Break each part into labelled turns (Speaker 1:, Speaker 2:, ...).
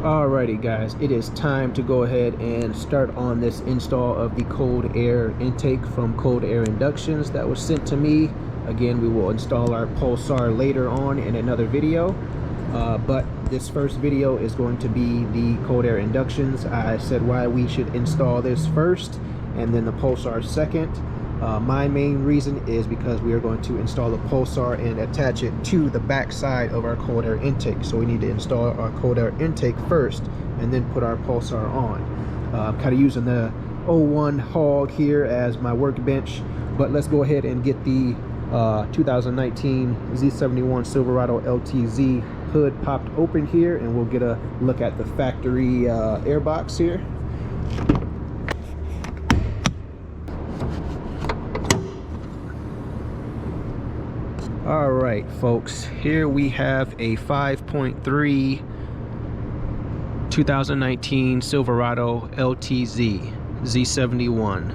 Speaker 1: Alrighty guys, it is time to go ahead and start on this install of the cold air intake from Cold Air Inductions that was sent to me. Again, we will install our pulsar later on in another video, but this first video is going to be the Cold Air Inductions. I said why we should install this first and then the pulsar second. My main reason is because we are going to install the pulsar and attach it to the back side of our cold air intake. So we need to install our cold air intake first and then put our pulsar on. I'm kind of using the 01 Hog here as my workbench, but let's go ahead and get the 2019 Z71 Silverado LTZ hood popped open here, and we'll get a look at the factory airbox here. All right, folks, here we have a 5.3 2019 Silverado LTZ Z71.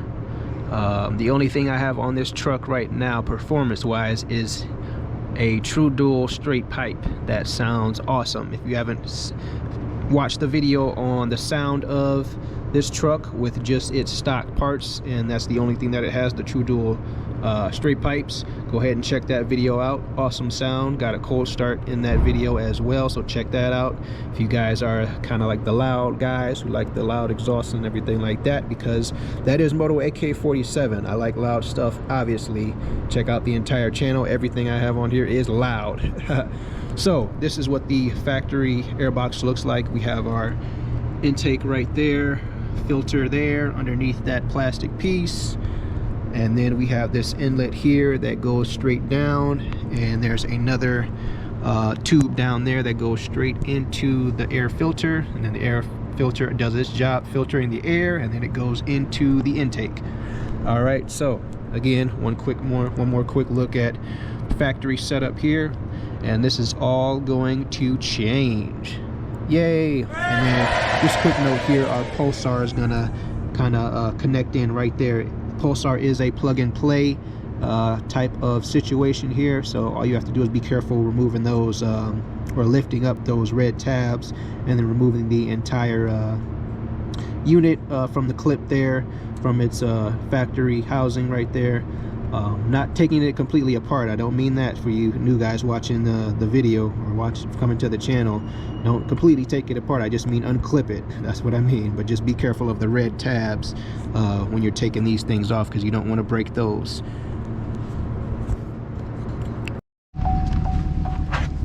Speaker 1: The only thing I have on this truck right now, performance-wise, is a true dual straight pipe that sounds awesome. If you haven't watched the video on the sound of this truck with just its stock parts, and that's the only thing that it has, the true dual straight pipes, go ahead and check that video out. Awesome sound. Got a cold start in that video as well, so check that out if you guys are kind of like the loud guys who like the loud exhaust and everything like that, because that is Moto AK-47. I like loud stuff, obviously. Check out the entire channel. Everything I have on here is loud. So this is what the factory airbox looks like. We have our intake right there, filter there underneath that plastic piece, and then we have this inlet here that goes straight down, and there's another tube down there that goes straight into the air filter, and then the air filter does its job filtering the air, and then it goes into the intake. All right, so again, one more quick look at factory setup here, and this is all going to change. Yay! And then just quick note here, our pulsar is gonna kind of connect in right there. Pulsar is a plug and play type of situation here, so all you have to do is be careful removing those or lifting up those red tabs, and then removing the entire unit from the clip there, from its factory housing right there. Not taking it completely apart. I don't mean that for you new guys watching the video or coming to the channel. Don't completely take it apart. I just mean unclip it. That's what I mean. But just be careful of the red tabs when you're taking these things off, because you don't want to break those.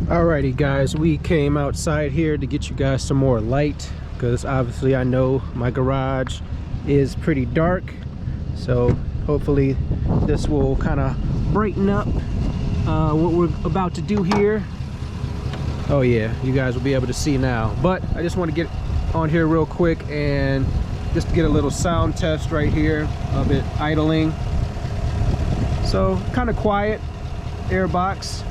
Speaker 1: Alrighty guys, we came outside here to get you guys some more light, because obviously I know my garage is pretty dark, so hopefully this will kind of brighten up what we're about to do here. Oh yeah, you guys will be able to see now, but I just want to get on here real quick and just get a little sound test right here of it idling. So kind of quiet airbox,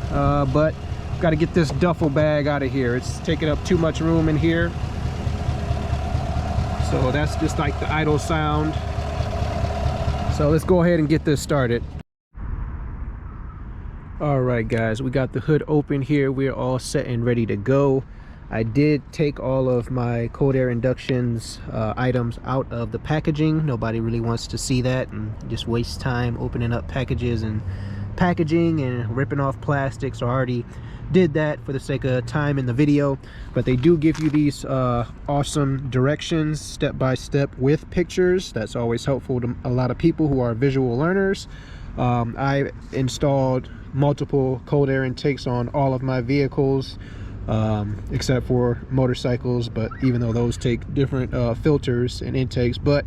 Speaker 1: but got to get this duffel bag out of here. It's taking up too much room in here. So that's just like the idle sound. So let's go ahead and get this started. All right guys, we got the hood open here. We're all set and ready to go. I did take all of my Cold Air Inductions items out of the packaging. Nobody really wants to see that and just waste time opening up packages and packaging and ripping off plastic, so I already did that for the sake of time in the video. But they do give you these awesome directions step by step with pictures. That's always helpful to a lot of people who are visual learners. I installed multiple cold air intakes on all of my vehicles, except for motorcycles, but even though those take different filters and intakes, but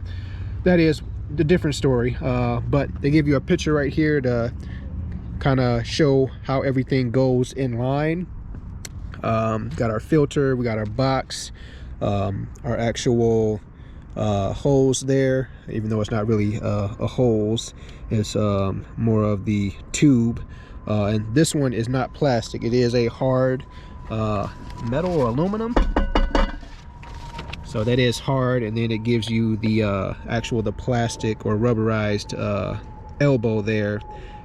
Speaker 1: that is the different story. But they give you a picture right here to kind of show how everything goes in line. Got our filter, we got our box, our actual hose there, even though it's not really a hose, it's more of the tube. And this one is not plastic, it is a hard metal or aluminum, so that is hard. And then it gives you the the plastic or rubberized elbow there,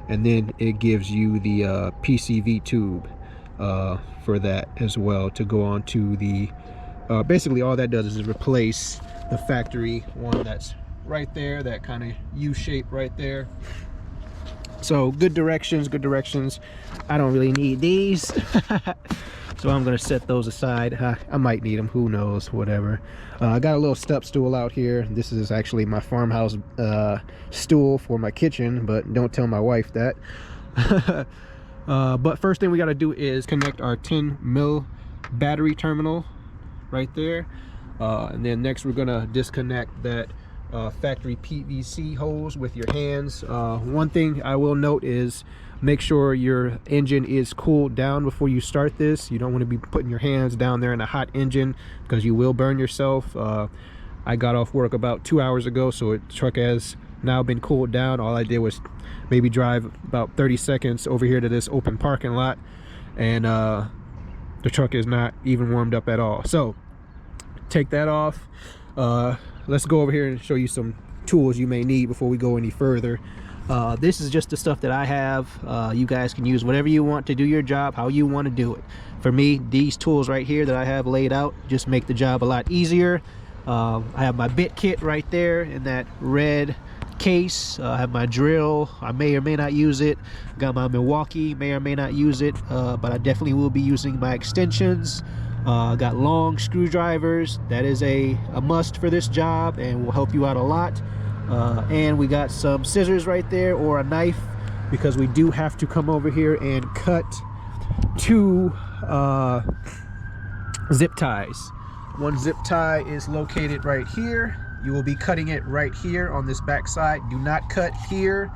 Speaker 1: and then it gives you the PCV tube for that as well, to go on to the Basically all that does is replace the factory one that's right there, that kind of U shape right there. So good directions, good directions. I don't really need these. So I'm gonna set those aside. I might need them, who knows, whatever. I got a little step stool out here. This is actually my farmhouse stool for my kitchen, but don't tell my wife that. But first thing we got to do is connect our 10 mil battery terminal right there, and then next we're gonna disconnect that factory PVC hose with your hands. One thing I will note is make sure your engine is cooled down before you start this. You don't want to be putting your hands down there in a hot engine because you will burn yourself. I got off work about 2 hours ago, so the truck has now been cooled down. All I did was maybe drive about 30 seconds over here to this open parking lot, and the truck is not even warmed up at all. So take that off. Let's go over here and show you some tools you may need before we go any further. This is just the stuff that I have. You guys can use whatever you want to do your job, how you want to do it. For me, these tools right here that I have laid out just make the job a lot easier. I have my bit kit right there in that red case. I have my drill. I may or may not use it. Got my Milwaukee, may or may not use it, but I definitely will be using my extensions. Got long screwdrivers. That is a must for this job and will help you out a lot. And we got some scissors right there, or a knife, because we do have to come over here and cut 2 zip ties. One zip tie is located right here. You will be cutting it right here on this back side. Do not cut here.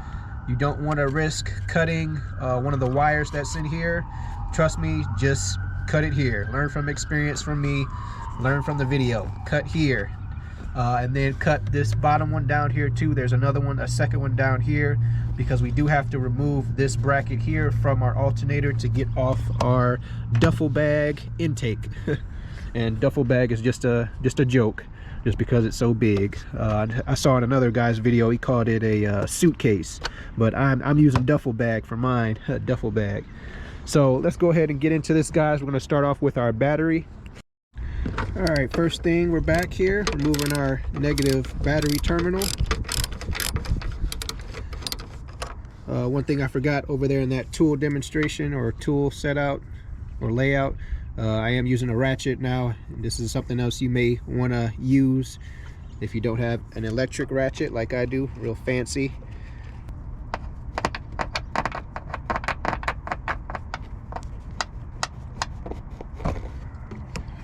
Speaker 1: You don't want to risk cutting one of the wires that's in here. Trust me, just cut it here. Learn from experience from me. Learn from the video. Cut here. And then cut this bottom one down here too. There's another one, a second one down here, because we do have to remove this bracket here from our alternator to get off our duffel bag intake. And duffel bag is just a joke, just because it's so big. I saw in another guy's video, he called it a suitcase, but I'm using duffel bag for mine. Duffel bag. So let's go ahead and get into this, guys. We're going to start off with our battery. All right, first thing, we're back here removing our negative battery terminal. One thing I forgot over there in that tool demonstration or tool set out or layout, I am using a ratchet now. This is something else you may want to use if you don't have an electric ratchet like I do, real fancy.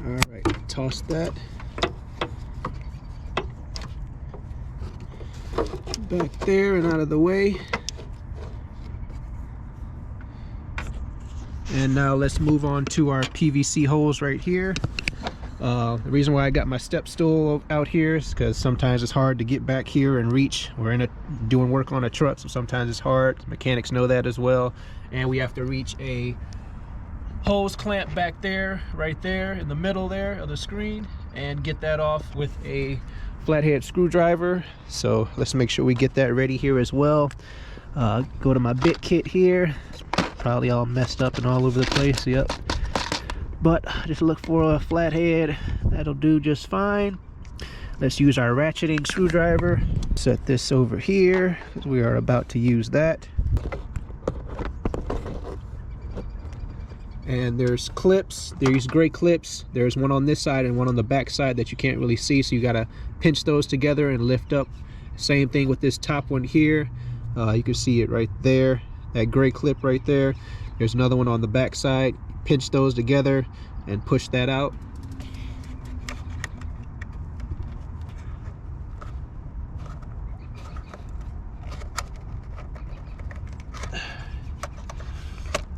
Speaker 1: All right, toss that back there and out of the way. And now let's move on to our PVC holes right here. The reason why I got my step stool out here is because sometimes it's hard to get back here and reach. We're doing work on a truck, so sometimes it's hard. Mechanics know that as well. And we have to reach a hose clamp back there, right there in the middle there of the screen, and get that off with a flathead screwdriver. So let's make sure we get that ready here as well. Go to my bit kit here. Probably all messed up and all over the place, yep, but just look for a flathead, that'll do just fine. Let's use our ratcheting screwdriver. Set this over here because we are about to use that. And there's clips, there's gray clips. There's one on this side and one on the back side that you can't really see, so you gotta pinch those together and lift up. Same thing with this top one here. You can see it right there, that gray clip right there. There's another one on the back side. Pinch those together and push that out.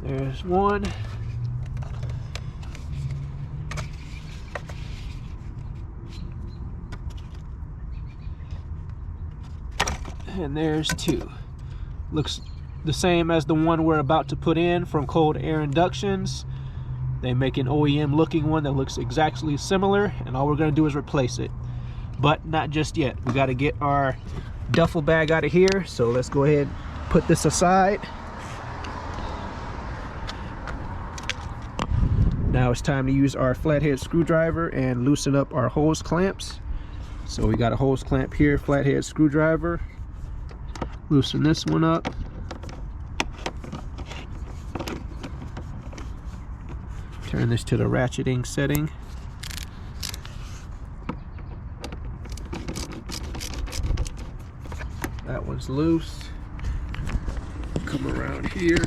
Speaker 1: There's one. And there's 2. Looks the same as the one we're about to put in from Cold Air Inductions. They make an OEM looking one that looks exactly similar, and all we're going to do is replace it. But not just yet. We got to get our duffel bag out of here, so let's go ahead and put this aside. Now it's time to use our flathead screwdriver and loosen up our hose clamps. So we got a hose clamp here, flathead screwdriver. Loosen this one up. Turn this to the ratcheting setting. That one's loose. Come around here.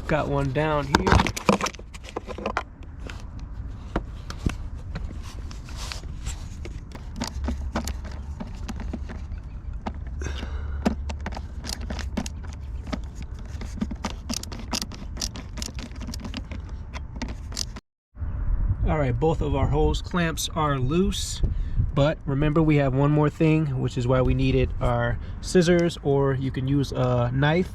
Speaker 1: Got one down here. All right, both of our hose clamps are loose, but remember we have one more thing, which is why we needed our scissors, or you can use a knife.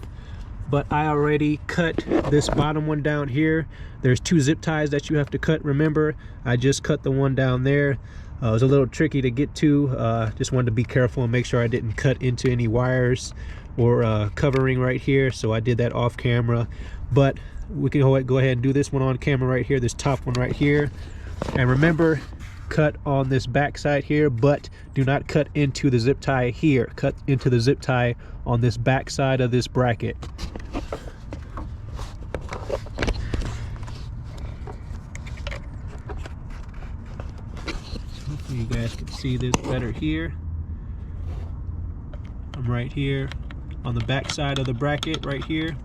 Speaker 1: But I already cut this bottom one down here. There's 2 zip ties that you have to cut. Remember, I just cut the one down there. It was a little tricky to get to. Just wanted to be careful and make sure I didn't cut into any wires or covering right here. So I did that off camera. But we can go ahead and do this one on camera right here, this top one right here. And remember, cut on this back side here, but do not cut into the zip tie here. Cut into the zip tie on this back side of this bracket. Hopefully you guys can see this better here. I'm right here on the back side of the bracket right here.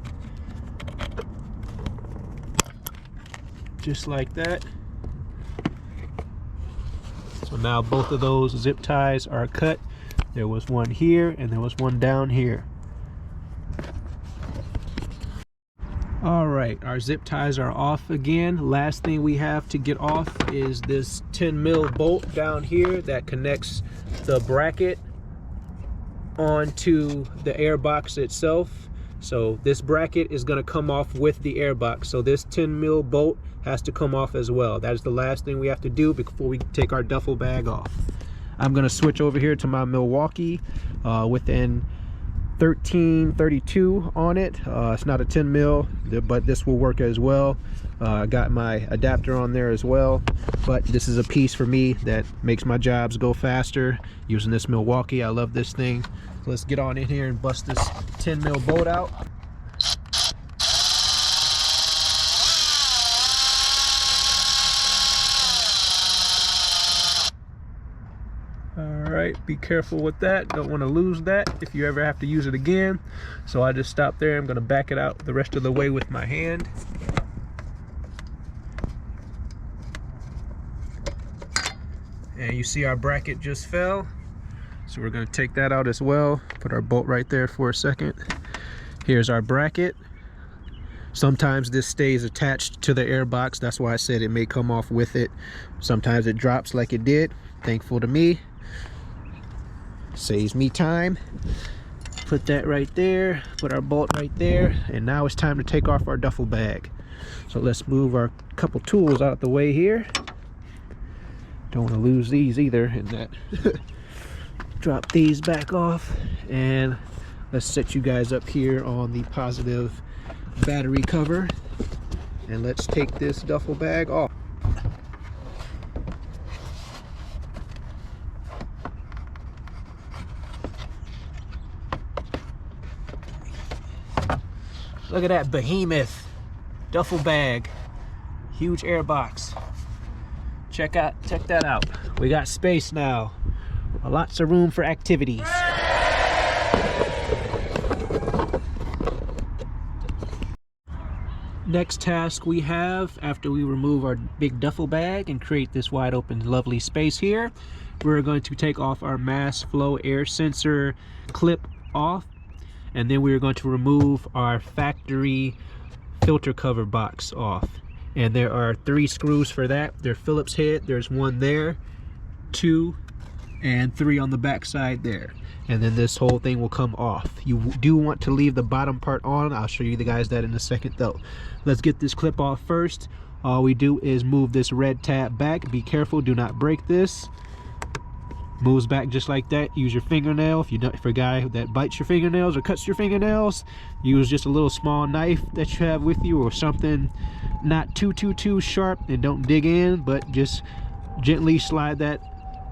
Speaker 1: Just like that. So now both of those zip ties are cut. There was one here and there was one down here. All right, our zip ties are off again. Last thing we have to get off is this 10 mil bolt down here that connects the bracket onto the air box itself. So this bracket is going to come off with the air box. So this 10 mil bolt has to come off as well. That is the last thing we have to do before we take our duffel bag off. I'm going to switch over here to my Milwaukee with an 1332 on it. It's not a 10 mil, but this will work as well. I got my adapter on there as well, but this is a piece for me that makes my jobs go faster using this Milwaukee. I love this thing. So let's get on in here and bust this 10 mil bolt out. Alright, be careful with that. Don't want to lose that if you ever have to use it again. So I just stopped there. I'm going to back it out the rest of the way with my hand. And you see our bracket just fell. So we're going to take that out as well. Put our bolt right there for a second. Here's our bracket. Sometimes this stays attached to the air box. That's why I said it may come off with it. Sometimes it drops like it did. Thankful to me. Saves me time. Put that right there. Put our bolt right there. And now it's time to take off our duffel bag. So let's move our couple tools out the way here. Don't want to lose these either in that. Drop these back off. And let's set you guys up here on the positive battery cover. And let's take this duffel bag off. Look at that behemoth duffel bag, huge air box. Check that out. We got space now, lots of room for activities. Next task we have, after we remove our big duffel bag and create this wide open lovely space here, we're going to take off our mass flow air sensor clip off. And then we're going to remove our factory filter cover box off. And there are 3 screws for that. They're Phillips head. There's one there, 2, and 3 on the back side there. And then this whole thing will come off. You do want to leave the bottom part on. I'll show you the guys that in a second though. Let's get this clip off first. All we do is move this red tab back. Be careful, do not break this. Moves back just like that. Use your fingernail. If you're a guy that bites your fingernails or cuts your fingernails, use just a little small knife that you have with you, or something not too sharp, and don't dig in, but just gently slide that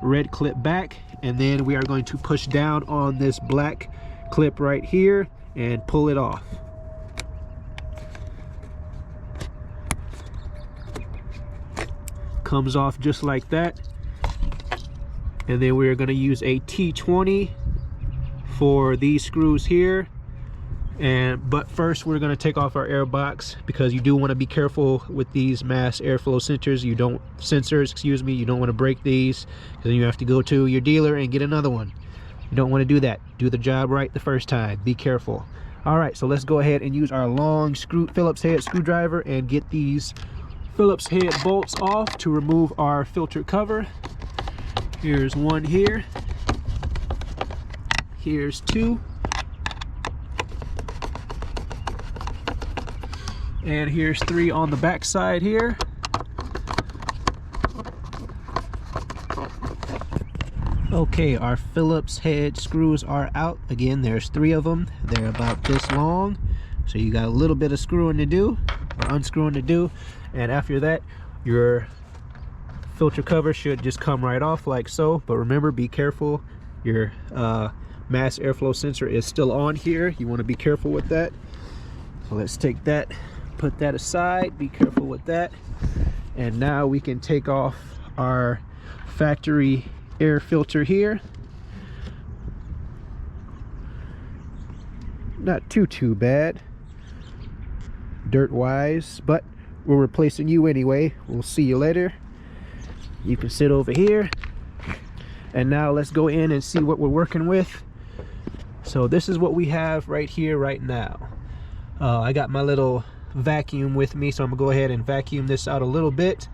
Speaker 1: red clip back, and then we are going to push down on this black clip right here and pull it off. Comes off just like that. And then we're going to use a T20 for these screws here. But first we're going to take off our air box, because you do want to be careful with these mass airflow sensors. You don't want to break these, because then you have to go to your dealer and get another one. You don't want to do that. Do the job right the first time. Be careful. All right, so let's go ahead and use our long Phillips head screwdriver and get these Phillips head bolts off to remove our filter cover. Here's one here. Here's two. And here's three on the back side here. Okay, our Phillips head screws are out. Again, there's three of them. They're about this long. So you got a little bit of screwing to do, or unscrewing to do. And after that, your filter cover should just come right off like so. But remember, be careful. Your mass airflow sensor is still on here. You want to be careful with that. So let's take that, put that aside. Be careful with that. And now we can take off our factory air filter here. Not too bad dirt wise, but we're replacing you anyway. We'll see you later. You can sit over here. And now let's go in and see what we're working with. So this is what we have right here right now. I got my little vacuum with me, so I'm gonna go ahead and vacuum this out a little bit.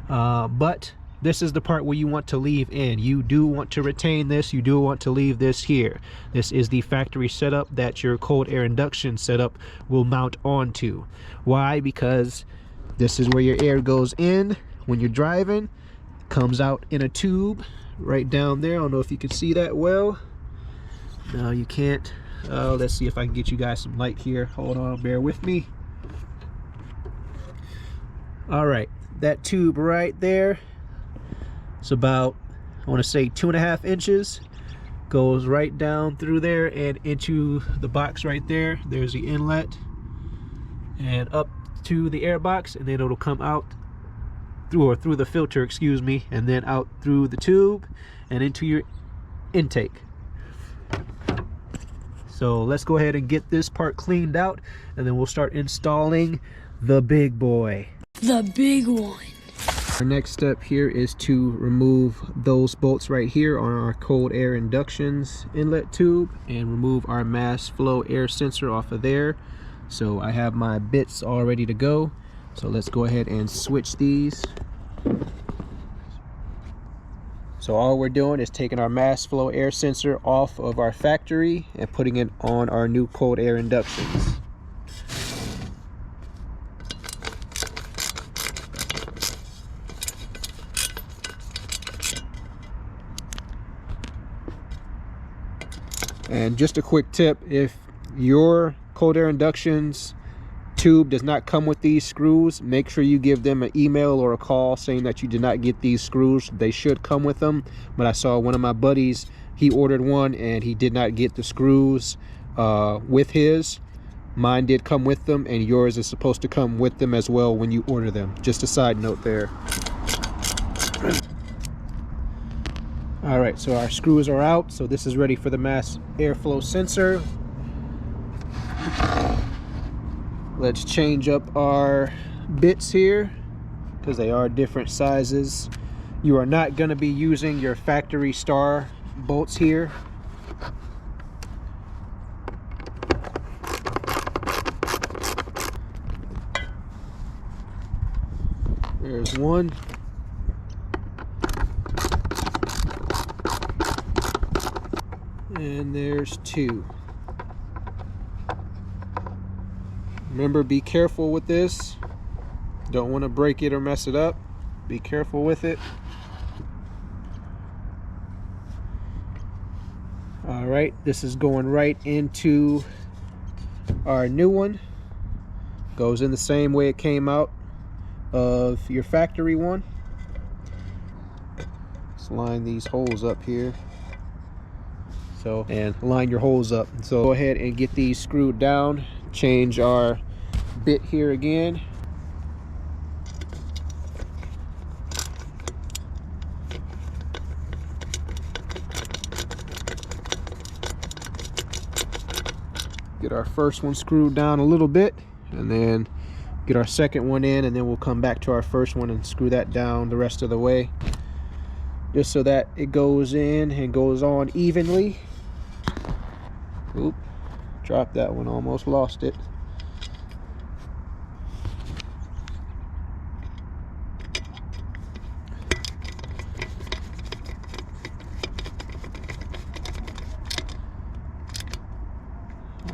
Speaker 1: But this is the part where you want to leave in. You do want to retain this. You do want to leave this here. This is the factory setup that your cold air induction setup will mount onto. Why? Because this is where your air goes in when you're driving. Comes out in a tube right down there. I don't know if you can see that well. No, you can't. Let's see if I can get you guys some light here. Hold on, bear with me. All right, that tube right there, it's about, I want to say 2.5 inches, goes right down through there and into the box right there. There's the inlet, and up to the air box, and then it'll come out through the filter, excuse me, and then out through the tube and into your intake. So let's go ahead and get this part cleaned out, and then we'll start installing the big boy.
Speaker 2: The big one.
Speaker 1: Our next step here is to remove those bolts right here on our cold air inductions inlet tube, and remove our mass flow air sensor off of there. So I have my bits all ready to go. So let's go ahead and switch these. So all we're doing is taking our mass flow air sensor off of our factory and putting it on our new cold air inductions. And just a quick tip, if your cold air inductions tube does not come with these screws, make sure you give them an email or a call saying that you did not get these screws. They should come with them, but I saw one of my buddies, he ordered one and he did not get the screws with his. Mine did come with them, and yours is supposed to come with them as well when you order them. Just a side note there. All right, so our screws are out, so this is ready for the mass airflow sensor. Let's change up our bits here, because they are different sizes. You are not going to be using your factory star bolts here. There's one. And there's two. Remember, be careful with this. Don't want to break it or mess it up. Be careful with it. All right, this is going right into our new one. Goes in the same way it came out of your factory one. Let's line these holes up here. So, and line your holes up. So go ahead and get these screwed down. Change our bit here again. Get our first one screwed down a little bit, and then get our second one in, and then we'll come back to our first one and screw that down the rest of the way, just so that it goes in and goes on evenly. Oop, dropped that one, almost lost it.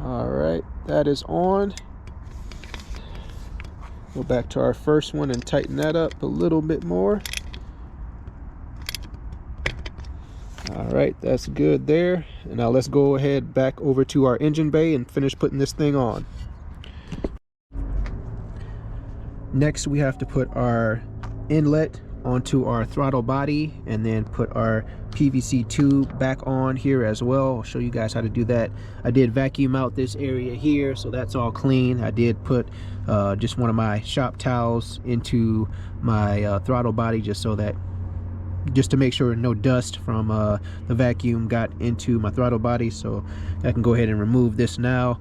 Speaker 1: All right, that is on. Go back to our first one and tighten that up a little bit more. All right, that's good there. And now let's go ahead back over to our engine bay and finish putting this thing on. Next, we have to put our inlet onto our throttle body, and then put our PVC tube back on here as well. I'll show you guys how to do that. I did vacuum out this area here, so that's all clean. I did put just one of my shop towels into my throttle body, just to make sure no dust from the vacuum got into my throttle body. So I can go ahead and remove this now.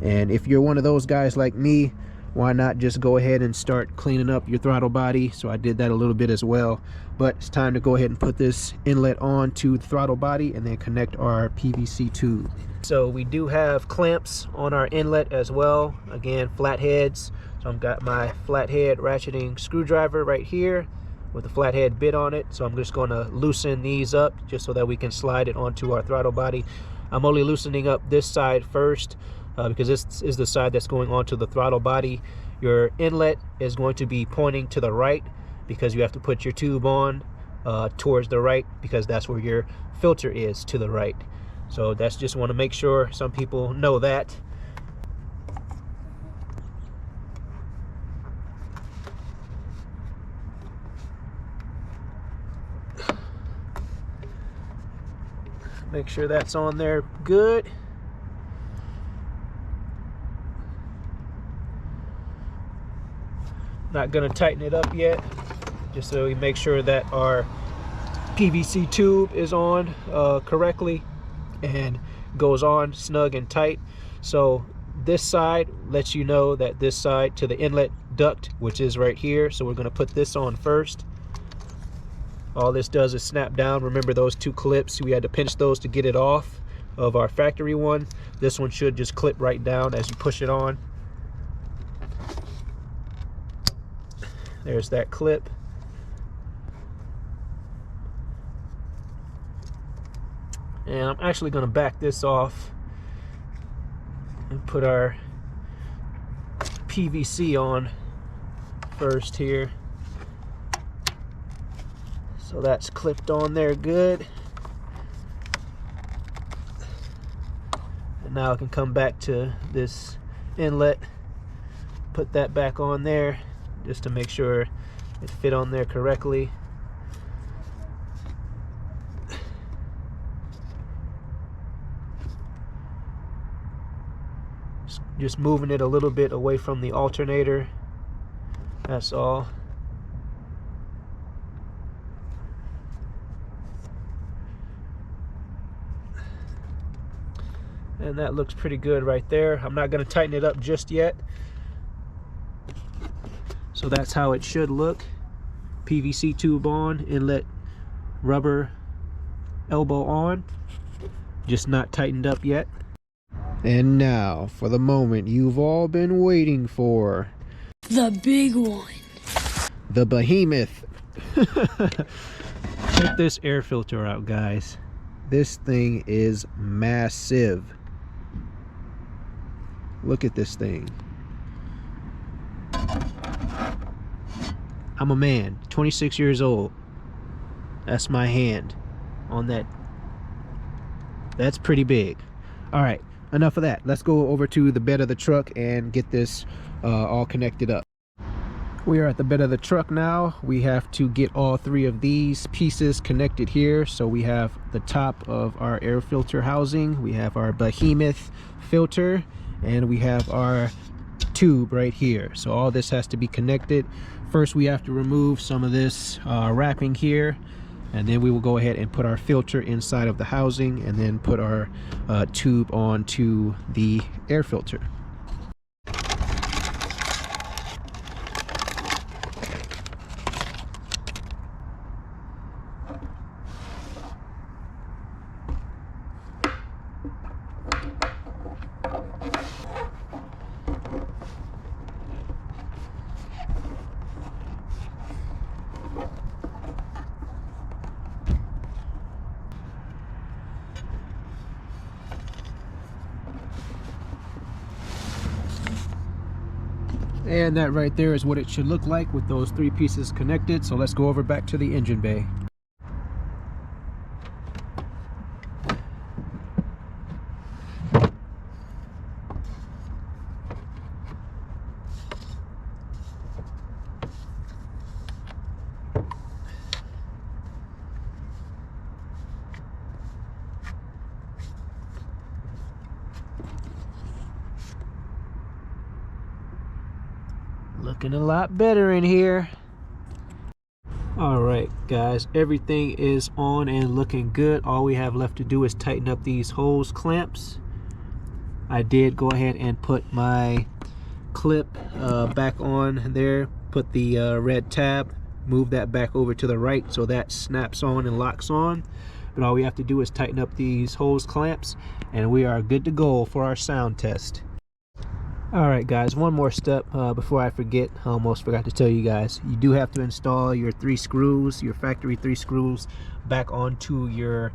Speaker 1: And if you're one of those guys like me, why not just go ahead and start cleaning up your throttle body? So I did that a little bit as well. But it's time to go ahead and put this inlet on to the throttle body and then connect our PVC tube. So we do have clamps on our inlet as well. Again, flatheads. So I've got my flathead ratcheting screwdriver right here with a flathead bit on it. So I'm just going to loosen these up just so that we can slide it onto our throttle body. I'm only loosening up this side first, because this is the side that's going onto the throttle body. Your inlet is going to be pointing to the right, because you have to put your tube on towards the right, because that's where your filter is, to the right. So that's just want to make sure some people know that. Make sure that's on there good. Not gonna tighten it up yet, just so we make sure that our PVC tube is on correctly and goes on snug and tight. So this side lets you know that this side to the inlet duct, which is right here. So we're gonna put this on first. All this does is snap down. Remember those two clips, we had to pinch those to get it off of our factory one. This one should just clip right down as you push it on. There's that clip. And I'm actually going to back this off and put our PVC on first here. So that's clipped on there good. And now I can come back to this inlet, put that back on there, just to make sure it fit on there correctly. Just moving it a little bit away from the alternator, that's all. And that looks pretty good right there. I'm not going to tighten it up just yet. So that's how it should look. PVC tube on, inlet rubber elbow on, just not tightened up yet. And now for the moment you've all been waiting for.
Speaker 2: The big one.
Speaker 1: The behemoth. Check this air filter out, guys. This thing is massive. Look at this thing. I'm a man, 26 years old. That's my hand on that That's pretty big. All right, enough of that. Let's go over to the bed of the truck and get this all connected up. We are at the bed of the truck now. We have to get all three of these pieces connected here. So we have the top of our air filter housing, we have our behemoth filter, and we have our tube right here. So all this has to be connected. First we have to remove some of this wrapping here, and then we will go ahead and put our filter inside of the housing and then put our tube onto the air filter. And that right there is what it should look like with those three pieces connected. So let's go over back to the engine bay. Looking a lot better in here. All right, guys, everything is on and looking good. All we have left to do is tighten up these hose clamps. I did go ahead and put my clip back on there, put the red tab, move that back over to the right so that snaps on and locks on. But all we have to do is tighten up these hose clamps and we are good to go for our sound test. All right, guys, one more step before I forget. I almost forgot to tell you guys, you do have to install your three screws, your factory three screws, back onto your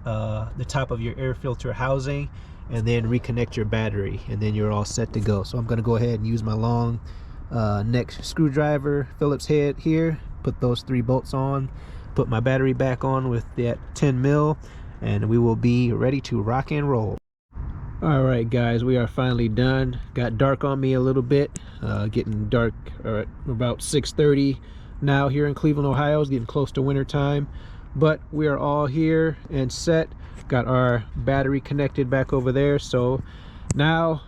Speaker 1: the top of your air filter housing, and then reconnect your battery, and then you're all set to go. So I'm going to go ahead and use my long neck screwdriver Phillips head here, put those three bolts on, put my battery back on with that 10 mil, and we will be ready to rock and roll. All right, guys, we are finally done. Got dark on me a little bit, getting dark at about 6:30 now here in Cleveland, Ohio. It's getting close to winter time, but we are all here and set. Got our battery connected back over there. So now,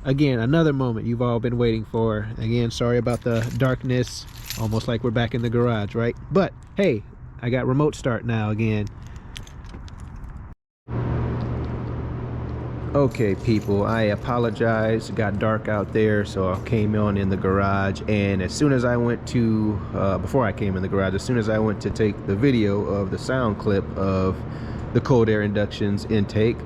Speaker 1: again, another moment you've all been waiting for. Again, sorry about the darkness, almost like we're back in the garage, right? But hey, I got remote start now again. Okay, people, I apologize. It got dark out there, so I came on in the garage, and as soon as I went to before I came in the garage, as soon as I went to take the video of the sound clip of the cold air inductions intake,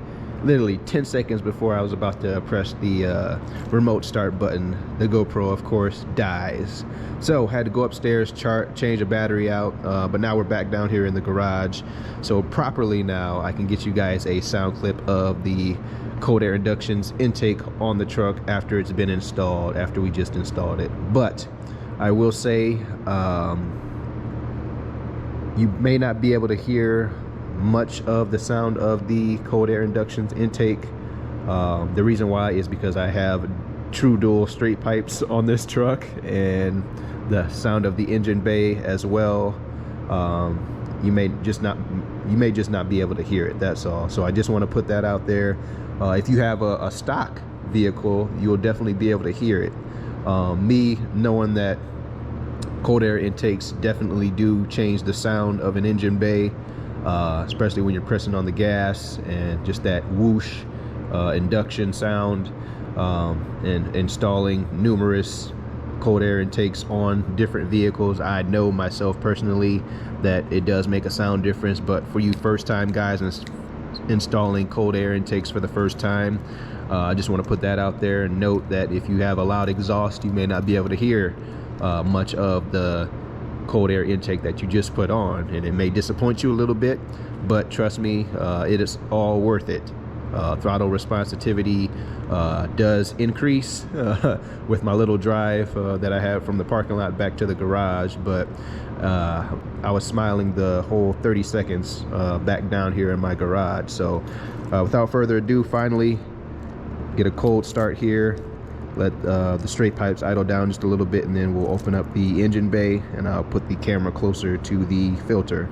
Speaker 1: literally 10 seconds before I was about to press the remote start button, the GoPro, of course, dies. So had to go upstairs, change a battery out, but now we're back down here in the garage. So properly now I can get you guys a sound clip of the cold air inductions intake on the truck after it's been installed, after we just installed it. But I will say, you may not be able to hear much of the sound of the cold air inductions intake. The reason why is because I have true dual straight pipes on this truck, and the sound of the engine bay as well. You may just not be able to hear it, that's all. So I just want to put that out there. If you have a stock vehicle, you'll definitely be able to hear it. Me knowing that cold air intakes definitely do change the sound of an engine bay, especially when you're pressing on the gas, and just that whoosh induction sound, and installing numerous cold air intakes on different vehicles. I know myself personally that it does make a sound difference, but for you first time guys installing cold air intakes for the first time, I just want to put that out there and note that if you have a loud exhaust, you may not be able to hear much of the cold air intake that you just put on, and it may disappoint you a little bit, but trust me, it is all worth it. Throttle responsivity does increase with my little drive that I have from the parking lot back to the garage, but I was smiling the whole 30 seconds back down here in my garage. So without further ado, finally get a cold start here, let the straight pipes idle down just a little bit, and then we'll open up the engine bay and I'll put the camera closer to the filter.